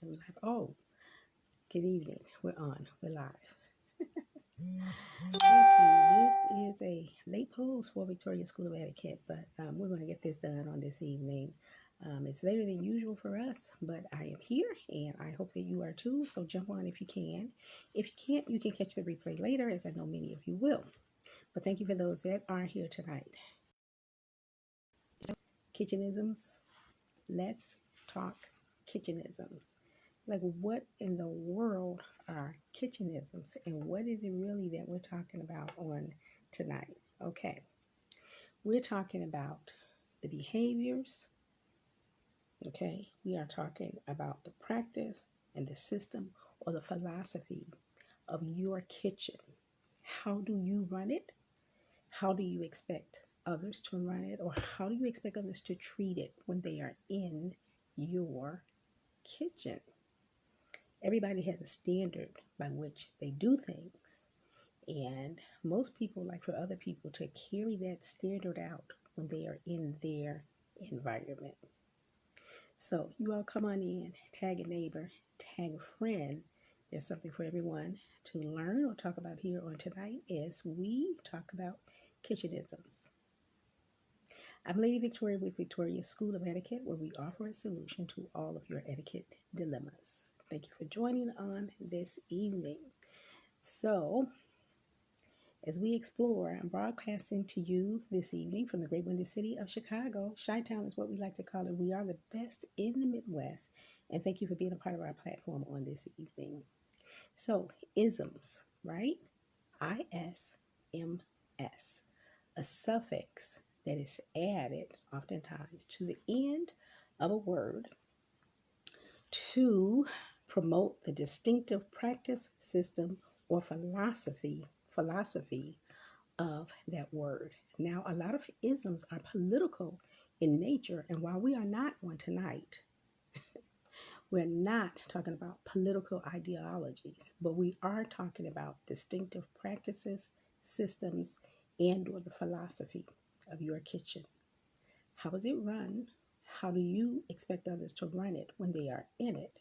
I'm like, oh, good evening. We're on. We're live. Thank you. This is a late post for Victoria School of Etiquette, but we're going to get this done on this evening. It's later than usual for us, but I am here and I hope that you are too. So jump on if you can. If you can't, you can catch the replay later, as I know many of you will. But thank you for those that are here tonight. Kitchenisms. Let's talk kitchenisms. Like, what in the world are kitchenisms, and what is it really that we're talking about on tonight? Okay, we're talking about the behaviors. Okay, we are talking about the practice and the system or the philosophy of your kitchen. How do you run it? How do you expect others to run it, or how do you expect others to treat it when they are in your kitchen? Everybody has a standard by which they do things. And most people like for other people to carry that standard out when they are in their environment. So you all come on in, tag a neighbor, tag a friend. There's something for everyone to learn or talk about here on tonight as we talk about kitchenisms. I'm Lady Victoria with Victoria's School of Etiquette, where we offer a solution to all of your etiquette dilemmas. Thank you for joining on this evening. So, as we explore, I'm broadcasting to you this evening from the great windy city of Chicago. Chi-Town is what we like to call it. We are the best in the Midwest, and thank you for being a part of our platform on this evening. So, isms, right? ISMS, a suffix that is added oftentimes to the end of a word to promote the distinctive practice, system, or philosophy of that word. Now, a lot of isms are political in nature, and while we are not on tonight, we're not talking about political ideologies, but we are talking about distinctive practices, systems, and or the philosophy of your kitchen. How is it run? How do you expect others to run it when they are in it?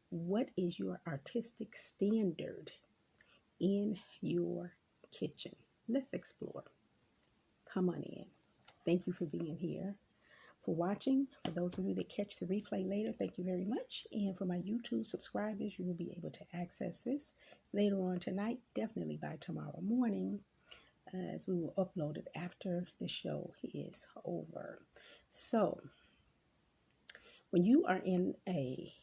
What is your artistic standard in your kitchen? Let's explore. Come on in. Thank you for being here, for watching. For those of you that catch the replay later, thank you very much. And for my YouTube subscribers, you will be able to access this later on tonight, definitely by tomorrow morning, as we will upload it after the show is over. So, when you are in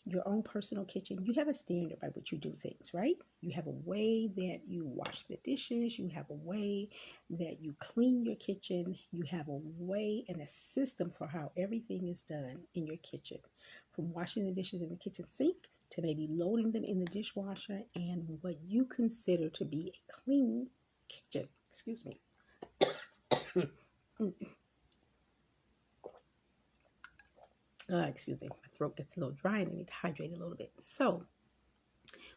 your own personal kitchen, you have a standard by which you do things, right? You have a way that you wash the dishes, you have a way that you clean your kitchen, you have a way and a system for how everything is done in your kitchen, from washing the dishes in the kitchen sink to maybe loading them in the dishwasher, and what you consider to be a clean kitchen. Excuse me. Excuse me, my throat gets a little dry and I need to hydrate a little bit. So,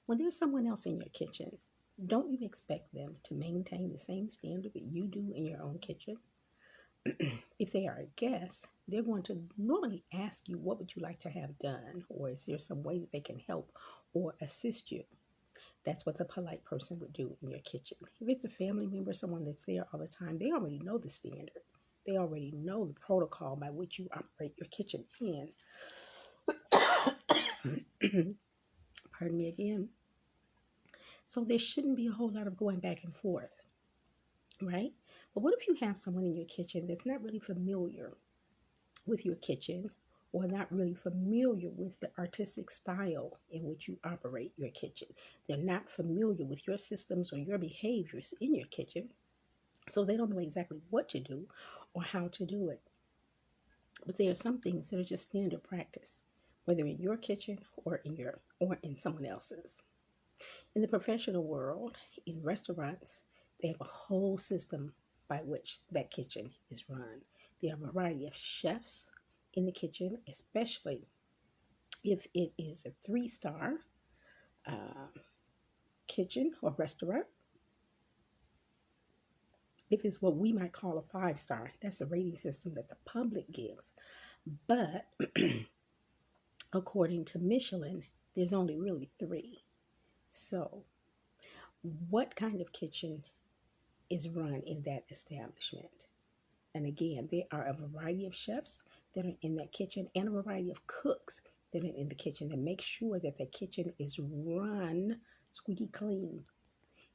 when there's someone else in your kitchen, don't you expect them to maintain the same standard that you do in your own kitchen? If they are a guest, they're going to normally ask you, what would you like to have done? Or is there some way that they can help or assist you? That's what the polite person would do in your kitchen. If it's a family member, someone that's there all the time, they already know the standard. They already know the protocol by which you operate your kitchen in. Pardon me again. So there shouldn't be a whole lot of going back and forth, right? But what if you have someone in your kitchen that's not really familiar with your kitchen, or not really familiar with the artistic style in which you operate your kitchen? They're not familiar with your systems or your behaviors in your kitchen, so they don't know exactly what to do or how to do it. But there are some things that are just standard practice, whether in your kitchen or in someone else's. In the professional world, in restaurants, they have a whole system by which that kitchen is run. There are a variety of chefs in the kitchen, especially if it is a three-star uh, kitchen or restaurant. If it's what we might call a five-star, that's a rating system that the public gives. But according to Michelin, There's only really three. So, what kind of kitchen is run in that establishment? And again, there are a variety of chefs that are in that kitchen and a variety of cooks that are in the kitchen that make sure that the kitchen is run squeaky clean.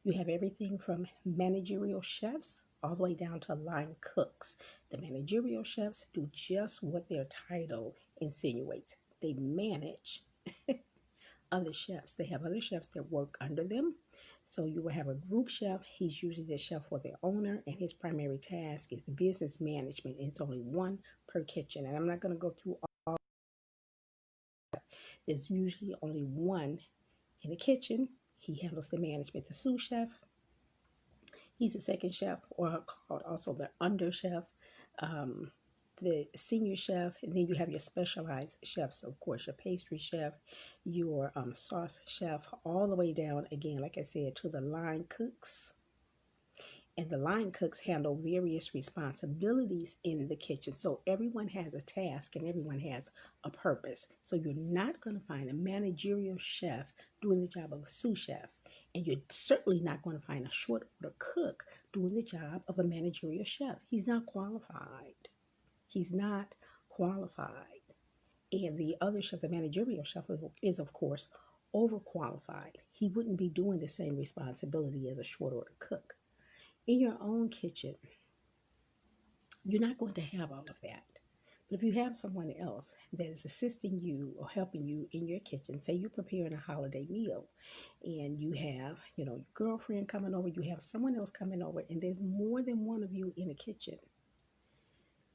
You have everything from managerial chefs all the way down to line cooks. The managerial chefs do just what their title insinuates. They manage other chefs. They have other chefs that work under them. So you will have a group chef. He's usually the chef for the owner, and his primary task is business management. And it's only one per kitchen. And I'm not going to go through all. There's usually only one in the kitchen. He handles the management. The sous chef, he's the second chef, or called also the under chef. Um, the senior chef, and then you have your specialized chefs, of course, your pastry chef, your sauce chef, all the way down, again, like I said, to the line cooks. And the line cooks handle various responsibilities in the kitchen. So everyone has a task and everyone has a purpose. So you're not going to find a managerial chef doing the job of a sous chef. And you're certainly not going to find a short order cook doing the job of a managerial chef. He's not qualified. He's not qualified. And the other chef, the managerial chef, is of course overqualified. He wouldn't be doing the same responsibility as a short order cook. In your own kitchen, you're not going to have all of that. But if you have someone else that is assisting you or helping you in your kitchen, say you're preparing a holiday meal and you have, your girlfriend coming over, you have someone else coming over, and there's more than one of you in a kitchen,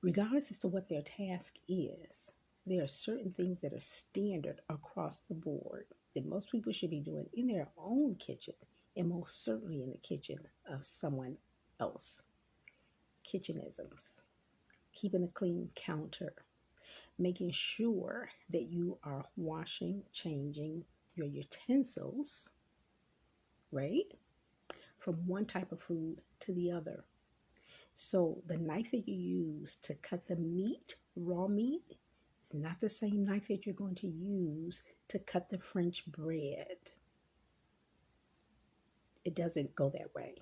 regardless as to what their task is, there are certain things that are standard across the board that most people should be doing in their own kitchen and most certainly in the kitchen of someone else. Kitchenisms: keeping a clean counter, making sure that you are washing, changing your utensils, right, from one type of food to the other. So the knife that you use to cut the meat, raw meat, is not the same knife that you're going to use to cut the French bread. It doesn't go that way.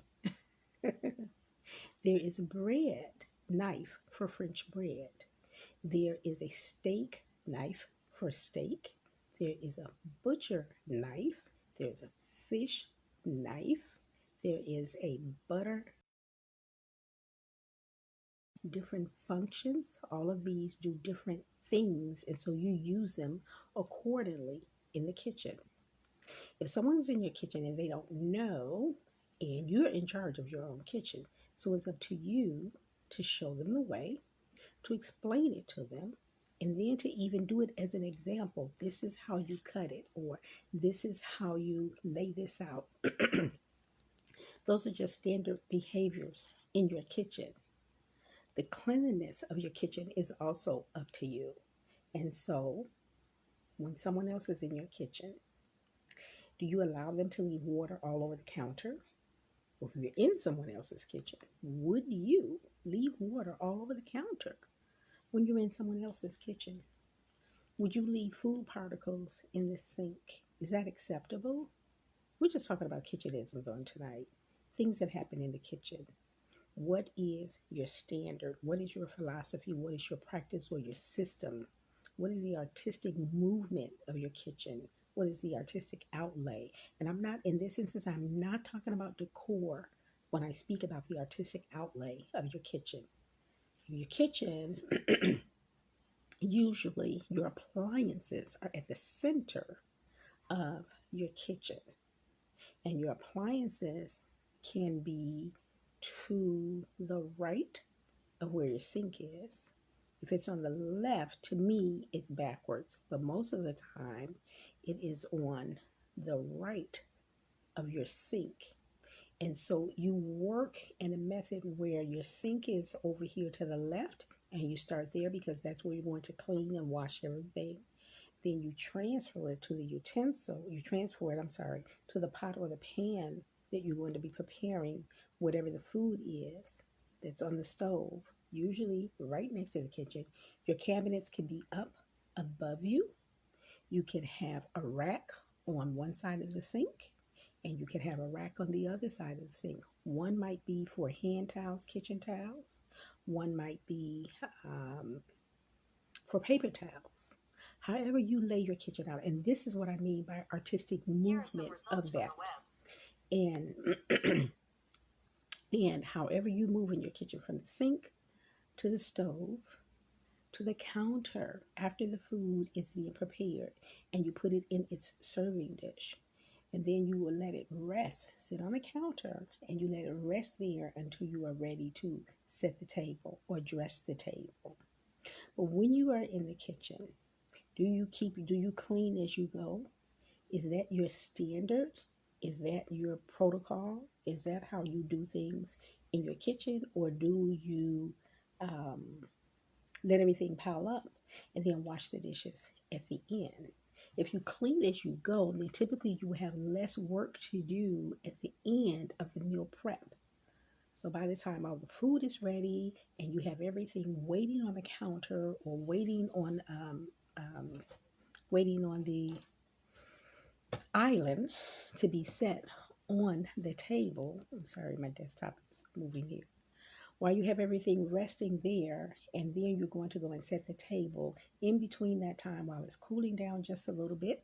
There is a bread knife for French bread. There is a steak knife for steak. There is a butcher knife. There's a fish knife. There is a butter, different functions. All of these do different things, and so you use them accordingly in the kitchen. If someone's in your kitchen and they don't know, and you're in charge of your own kitchen, so it's up to you to show them the way, to explain it to them, and then to even do it as an example. This is how you cut it, or this is how you lay this out. Those are just standard behaviors in your kitchen. The cleanliness of your kitchen is also up to you. And so, when someone else is in your kitchen, do you allow them to leave water all over the counter? Or if you're in someone else's kitchen, would you leave water all over the counter when you're in someone else's kitchen? Would you leave food particles in the sink? Is that acceptable? We're just talking about kitchenisms on tonight. Things that happen in the kitchen. What is your standard? What is your philosophy? What is your practice or your system? What is the artistic movement of your kitchen? What is the artistic outlay? And I'm not, in this instance, I'm not talking about decor when I speak about the artistic outlay of your kitchen. Your kitchen, usually your appliances are at the center of your kitchen. And your appliances can be to the right of where your sink is. If it's on the left, to me, it's backwards. But most of the time, it is on the right of your sink. And so you work in a method where your sink is over here to the left, and you start there because that's where you're going to clean and wash everything. Then you transfer it to the utensil, to the pot or the pan that you're going to be preparing whatever the food is that's on the stove, usually right next to the kitchen. Your cabinets can be up above you. You could have a rack on one side of the sink, and you could have a rack on the other side of the sink. One might be for hand towels, kitchen towels. One might be for paper towels. However you lay your kitchen out, and this is what I mean by artistic movement of that. And and however you move in your kitchen, from the sink to the stove to the counter after the food is being prepared, and you put it in its serving dish, and then you will let it rest, sit on the counter, and you let it rest there until you are ready to set the table or dress the table. But when you are in the kitchen, do you clean as you go? Is that your standard? Is that your protocol? Is that how you do things in your kitchen? Or do you um, let everything pile up and then wash the dishes at the end? If you clean as you go, then typically you will have less work to do at the end of the meal prep. So by the time all the food is ready and you have everything waiting on the counter or waiting on the island to be set on the table. I'm sorry, my desktop is moving here. While you have everything resting there, and then you're going to go and set the table in between that time while it's cooling down just a little bit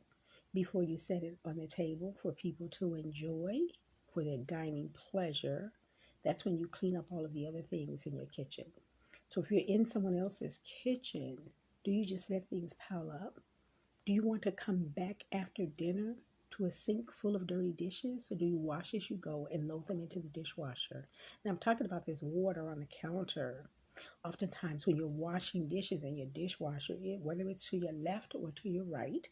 before you set it on the table for people to enjoy for their dining pleasure. That's when you clean up all of the other things in your kitchen. So if you're in someone else's kitchen, do you just let things pile up? Do you want to come back after dinner to a sink full of dirty dishes, or do you wash as you go and load them into the dishwasher? Now, I'm talking about this water on the counter. Oftentimes, when you're washing dishes in your dishwasher, whether it's to your left or to your right,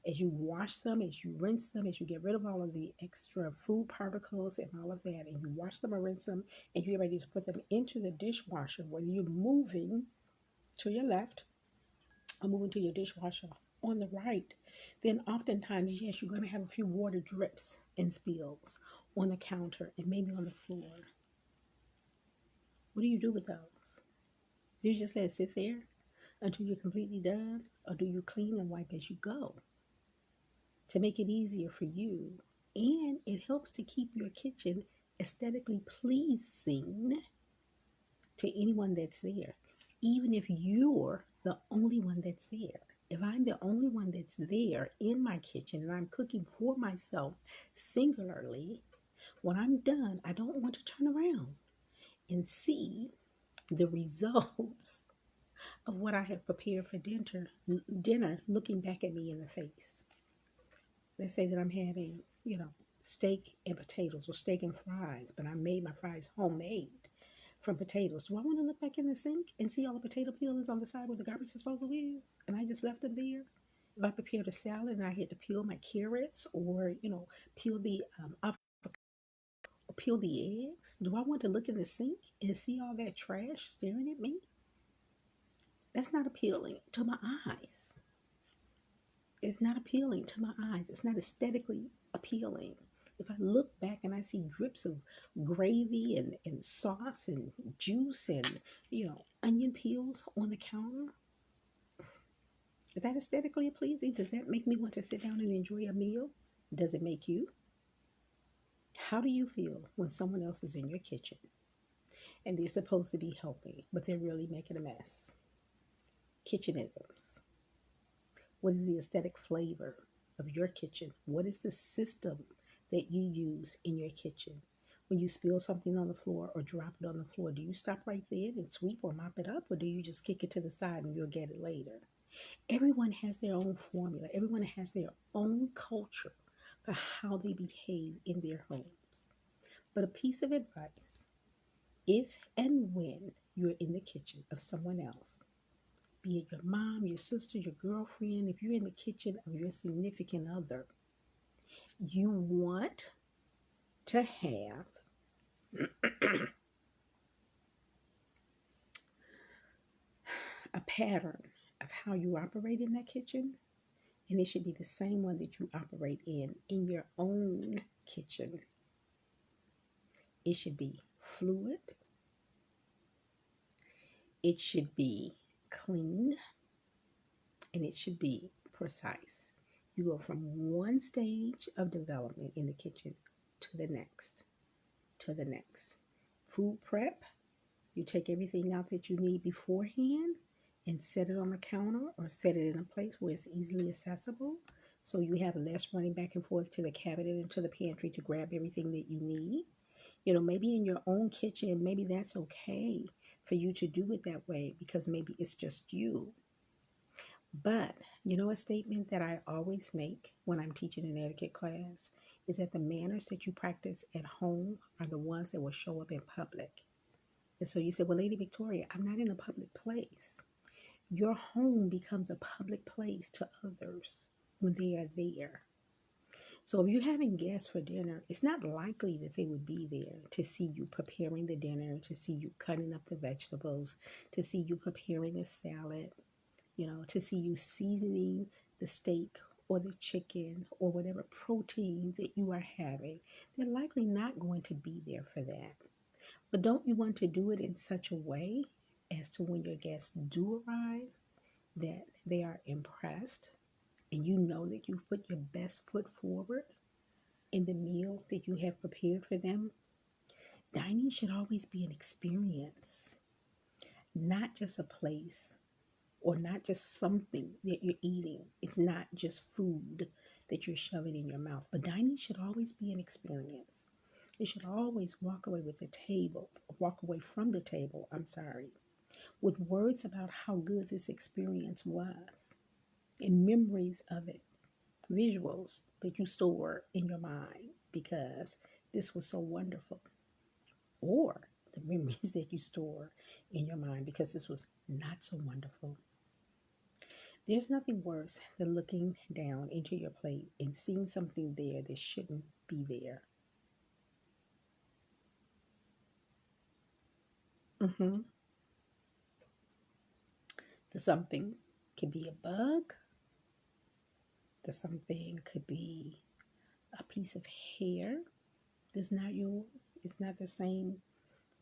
as you wash them, as you rinse them, as you get rid of all of the extra food particles and all of that, and you wash them or rinse them, and you're ready to put them into the dishwasher, whether you're moving to your left or moving to your dishwasher on the right, then oftentimes, yes, you're going to have a few water drips and spills on the counter and maybe on the floor. What do you do with those? Do you just let it sit there until you're completely done? Or do you clean and wipe as you go to make it easier for you? And it helps to keep your kitchen aesthetically pleasing to anyone that's there, even if you're the only one that's there. If I'm the only one that's there in my kitchen and I'm cooking for myself singularly, when I'm done, I don't want to turn around and see the results of what I have prepared for dinner looking back at me in the face. Let's say that I'm having, steak and potatoes or steak and fries, but I made my fries homemade from potatoes. Do I want to look back in the sink and see all the potato peelings on the side where the garbage disposal is, and I just left them there? If I prepared a salad and I had to peel my carrots or, peel the avocado or peel the eggs, do I want to look in the sink and see all that trash staring at me? That's not appealing to my eyes. It's not appealing to my eyes. It's not aesthetically appealing. If I look back and I see drips of gravy and sauce and juice and, onion peels on the counter, is that aesthetically pleasing? Does that make me want to sit down and enjoy a meal? Does it make you? How do you feel when someone else is in your kitchen and they're supposed to be helping, but they're really making a mess? Kitchenisms. What is the aesthetic flavor of your kitchen? What is the system that you use in your kitchen? When you spill something on the floor or drop it on the floor, do you stop right there and sweep or mop it up, or do you just kick it to the side and you'll get it later? Everyone has their own formula. Everyone has their own culture for how they behave in their homes. But a piece of advice, if and when you're in the kitchen of someone else, be it your mom, your sister, your girlfriend, if you're in the kitchen of your significant other, you want to have a pattern of how you operate in that kitchen, and it should be the same one that you operate in your own kitchen. It should be fluid, it should be clean, and it should be precise. You go from one stage of development in the kitchen to the next, to the next. Food prep, you take everything out that you need beforehand and set it on the counter or set it in a place where it's easily accessible. So you have less running back and forth to the cabinet and to the pantry to grab everything that you need. Maybe in your own kitchen, maybe that's okay for you to do it that way because maybe it's just you. But a statement that I always make when I'm teaching an etiquette class is that the manners that you practice at home are the ones that will show up in public. And so you say, well, Lady Victoria, I'm not in a public place. Your home becomes a public place to others when they are there. So if you're having guests for dinner, it's not likely that they would be there to see you preparing the dinner, to see you cutting up the vegetables, to see you preparing a salad, to see you seasoning the steak or the chicken or whatever protein that you are having. They're likely not going to be there for that. But don't you want to do it in such a way as to when your guests do arrive that they are impressed and you know that you've put your best foot forward in the meal that you have prepared for them? Dining should always be an experience, not just a place or not just something that you're eating. It's not just food that you're shoving in your mouth, but dining should always be an experience. You should always walk away from the table, with words about how good this experience was and memories of it, visuals that you store in your mind because this was so wonderful, or the memories that you store in your mind because this was not so wonderful. There's nothing worse than looking down into your plate and seeing something there that shouldn't be there. Mm-hmm. The something could be a bug. The something could be a piece of hair that's not yours. It's not the same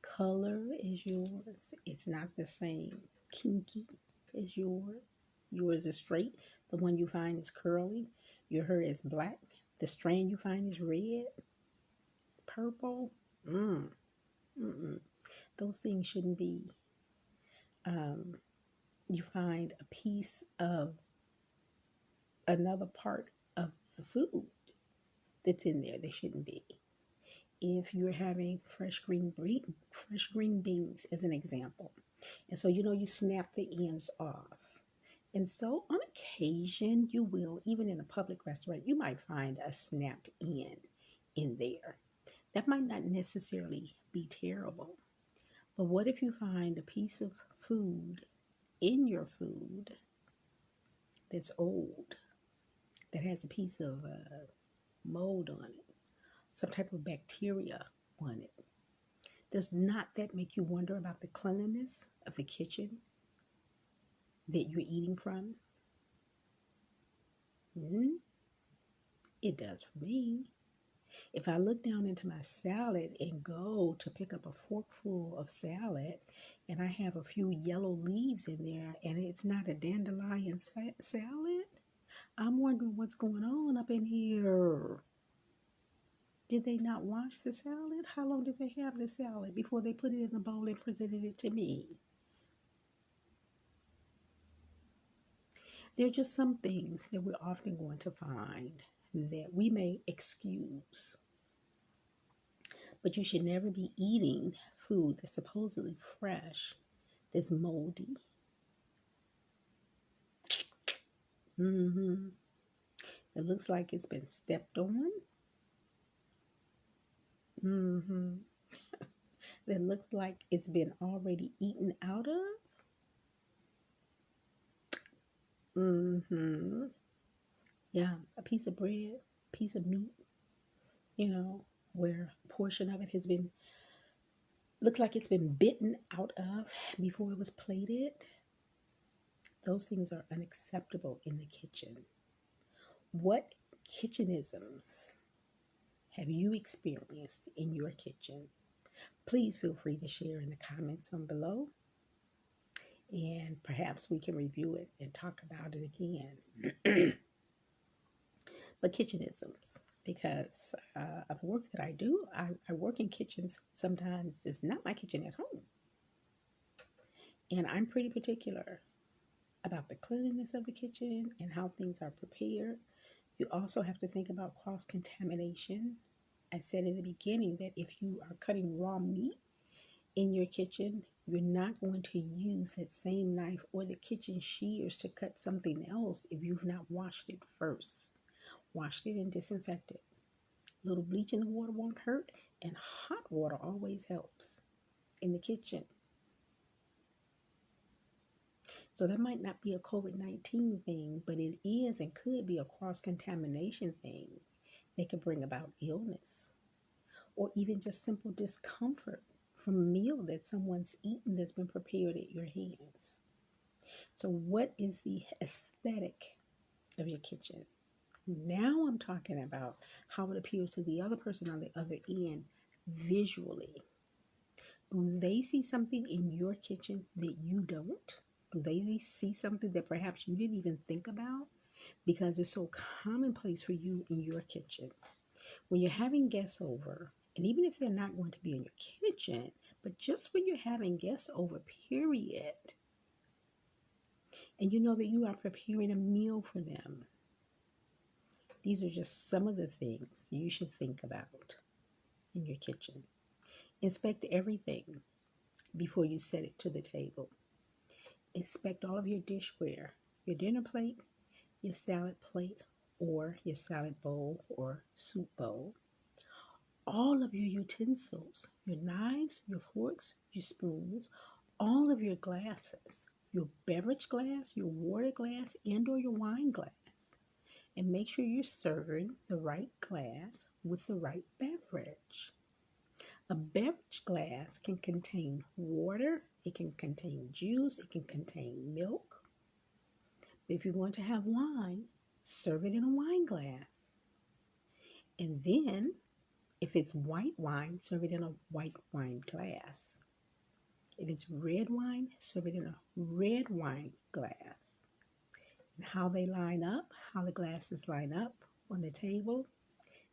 color as yours. It's not the same kinky as yours. Yours is straight. The one you find is curly. Your hair is black. The strand you find is red, purple. Mm-mm. Those things shouldn't be. Um, you find a piece of another part of the food that's in there that shouldn't be. If you're having fresh green beans as an example, and so you snap the ends off, and so on occasion you will, even in a public restaurant, you might find a snapped end in there. That might not necessarily be terrible, but what if you find a piece of food in your food that's old, that has a piece of mold on it, some type of bacteria on it? Does not that make you wonder about the cleanliness of the kitchen that you're eating from? Mm-hmm. It does for me. If I look down into my salad and go to pick up a forkful of salad and I have a few yellow leaves in there and it's not a dandelion salad, I'm wondering what's going on up in here. Did they not wash the salad? How long did they have the salad before they put it in a bowl and presented it to me? There are just some things that we're often going to find that we may excuse. But you should never be eating food that's supposedly fresh, that's moldy. Mm-hmm. It looks like it's been stepped on. Mm-hmm. That looks like it's been already eaten out of. Mm-hmm. Yeah, a piece of bread, piece of meat, where a portion of it has been, looks like it's been bitten out of before it was plated. Those things are unacceptable in the kitchen. What kitchenisms have you experienced in your kitchen? Please feel free to share in the comments on below, and perhaps we can review it and talk about it again. but kitchenisms. Because of the work that I do, I work in kitchens. Sometimes it's not my kitchen at home. And I'm pretty particular about the cleanliness of the kitchen and how things are prepared. You also have to think about cross contamination. I said in the beginning that if you are cutting raw meat in your kitchen, you're not going to use that same knife or the kitchen shears to cut something else if you've not washed it first. Washed it and disinfected. A little bleach in the water won't hurt, and hot water always helps in the kitchen. So that might not be a COVID-19 thing, but it is and could be a cross-contamination thing that could bring about illness or even just simple discomfort from a meal that someone's eaten that's been prepared at your hands. So what is the aesthetic of your kitchen? Now I'm talking about how it appears to the other person on the other end visually. Do they see something in your kitchen that you don't? Do they see something that perhaps you didn't even think about because it's so commonplace for you in your kitchen? When you're having guests over, and even if they're not going to be in your kitchen, but just when you're having guests over, period, and you know that you are preparing a meal for them, these are just some of the things you should think about in your kitchen. Inspect everything before you set it to the table. Inspect all of your dishware, your dinner plate, your salad plate, or your salad bowl or soup bowl. All of your utensils, your knives, your forks, your spoons, all of your glasses, your beverage glass, your water glass, and or your wine glass. And make sure you're serving the right glass with the right beverage. A beverage glass can contain water, it can contain juice, it can contain milk. But if you're going to have wine, serve it in a wine glass. And then, if it's white wine, serve it in a white wine glass. If it's red wine, serve it in a red wine glass. And how they line up, how the glasses line up on the table,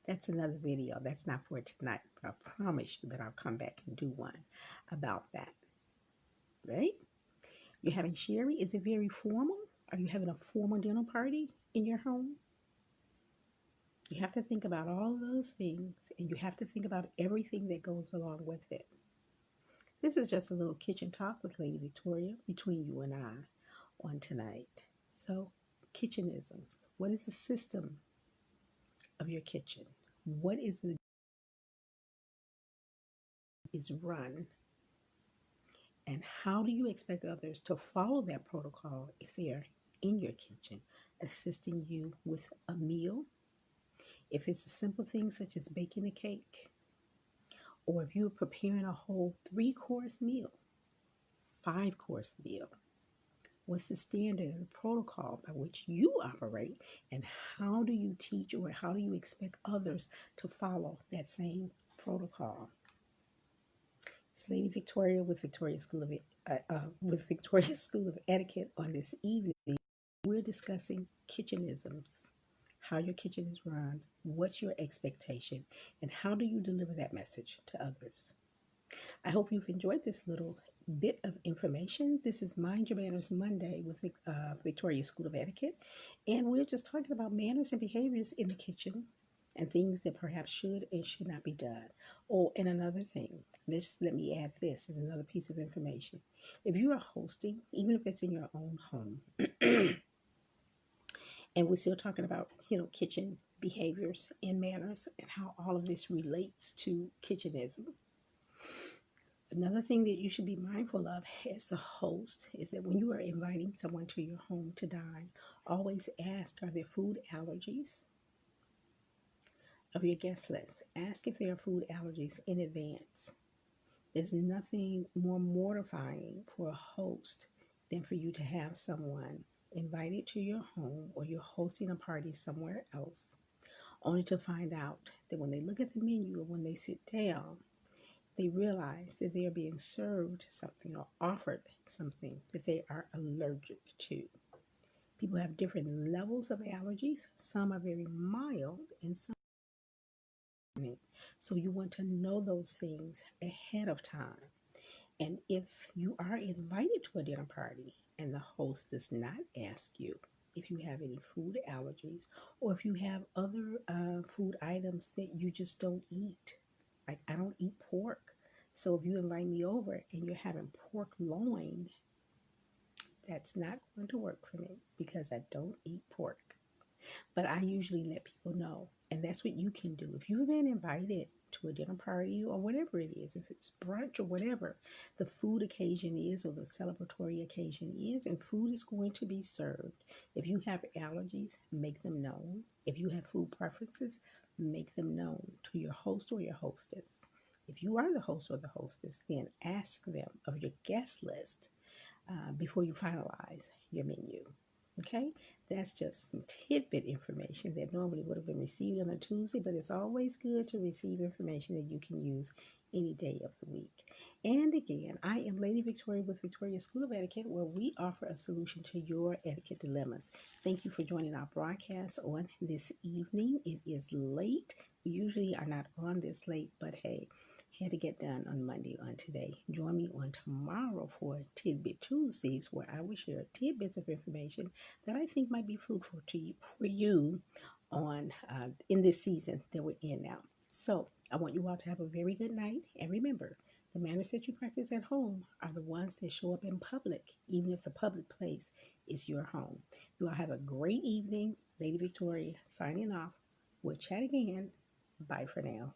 that's another video. That's not for tonight, but I promise you that I'll come back and do one about that. Right? You're having sherry. Is it very formal? Are you having a formal dinner party in your home? You have to think about all those things, and you have to think about everything that goes along with it. This is just a little kitchen talk with Lady Victoria between you and I on tonight. So, kitchenisms. What is the system of your kitchen? What is run? And how do you expect others to follow that protocol if they are in your kitchen, assisting you with a meal? If it's a simple thing such as baking a cake, or if you're preparing a whole 3-course meal, 5-course meal, what's the standard and the protocol by which you operate, and how do you teach or how do you expect others to follow that same protocol? It's Lady Victoria with Victoria School of Etiquette on this evening. We're discussing kitchenisms, how your kitchen is run, what's your expectation, and how do you deliver that message to others. I hope you've enjoyed this little bit of information. This is Mind Your Manners Monday with Victoria School of Etiquette, and we're just talking about manners and behaviors in the kitchen and things that perhaps should and should not be done. Oh, and another thing, let me add this as another piece of information. If you are hosting, even if it's in your own home, and we're still talking about, kitchen behaviors and manners and how all of this relates to kitchenism. Another thing that you should be mindful of as the host is that when you are inviting someone to your home to dine, always ask, are there food allergies of your guest list? Ask if there are food allergies in advance. There's nothing more mortifying for a host than for you to have someone invited to your home or you're hosting a party somewhere else, only to find out that when they look at the menu or when they sit down, they realize that they are being served something or offered something that they are allergic to. People have different levels of allergies. Some are very mild and some aren't. So you want to know those things ahead of time. And if you are invited to a dinner party and the host does not ask you if you have any food allergies or if you have other food items that you just don't eat, like I don't eat pork. So if you invite me over and you're having pork loin, that's not going to work for me because I don't eat pork. But I usually let people know. And that's what you can do. If you've been invited to a dinner party or whatever it is, if it's brunch or whatever the food occasion is or the celebratory occasion is, and food is going to be served. If you have allergies, make them known. If you have food preferences, make them known to your host or your hostess. If you are the host or the hostess, then ask them of your guest list before you finalize your menu. Okay, that's just some tidbit information that normally would have been received on a Tuesday, but it's always good to receive information that you can use any day of the week. And again, I am Lady Victoria with Victoria School of Etiquette, where we offer a solution to your etiquette dilemmas. Thank you for joining our broadcast on this evening. It is late. We usually are not on this late, but hey, had to get done on Monday on today. Join me on tomorrow for Tidbit Tuesdays, where I will share tidbits of information that I think might be fruitful to you for you on in this season that we're in now. So I want you all to have a very good night, and remember, the manners that you practice at home are the ones that show up in public, even if the public place is your home. You all have a great evening. Lady Victoria signing off. We'll chat again. Bye for now.